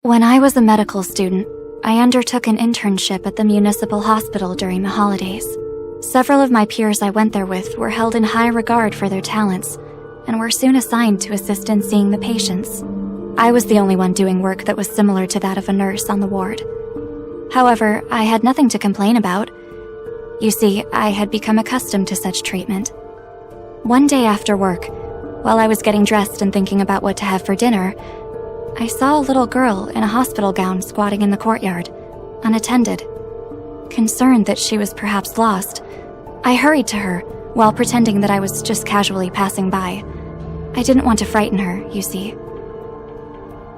When I was a medical student, I undertook an internship at the municipal hospital during the holidays. Several of my peers I went there with were held in high regard for their talents and were soon assigned to assist in seeing the patients. I was the only one doing work that was similar to that of a nurse on the ward. However, I had nothing to complain about. You see, I had become accustomed to such treatment. One day after work, while I was getting dressed and thinking about what to have for dinner, I saw a little girl in a hospital gown squatting in the courtyard, unattended. Concerned that she was perhaps lost, I hurried to her while pretending that I was just casually passing by. I didn't want to frighten her, you see.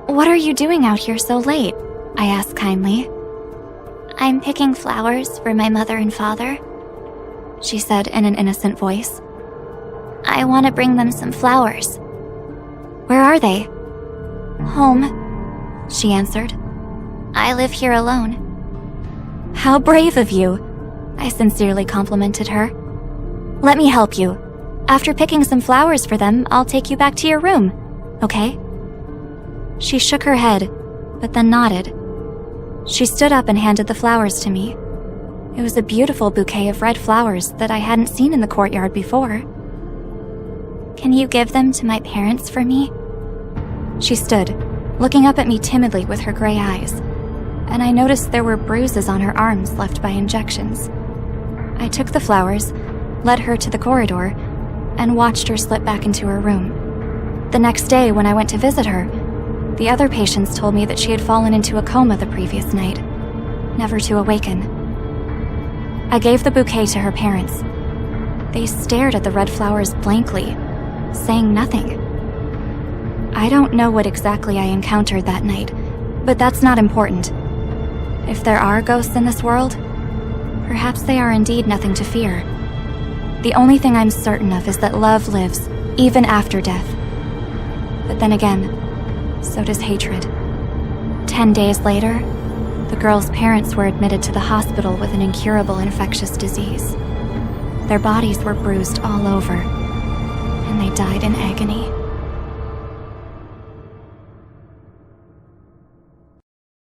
"What are you doing out here so late?" I asked kindly. "I'm picking flowers for my mother and father," she said in an innocent voice. "I want to bring them some flowers." "Where are they?" "Home," she answered. "I live here alone." "How brave of you," I sincerely complimented her. "Let me help you. After picking some flowers for them, I'll take you back to your room, okay?" She shook her head, but then nodded. She stood up and handed the flowers to me. It was a beautiful bouquet of red flowers that I hadn't seen in the courtyard before. "Can you give them to my parents for me?" She stood, looking up at me timidly with her gray eyes, and I noticed there were bruises on her arms left by injections. I took the flowers, led her to the corridor, and watched her slip back into her room. The next day, when I went to visit her, the other patients told me that she had fallen into a coma the previous night, never to awaken. I gave the bouquet to her parents. They stared at the red flowers blankly, saying nothing. I don't know what exactly I encountered that night, but that's not important. If there are ghosts in this world, perhaps they are indeed nothing to fear. The only thing I'm certain of is that love lives, even after death. But then again, so does hatred. 10 days later, the girl's parents were admitted to the hospital with an incurable infectious disease. Their bodies were bruised all over, and they died in agony.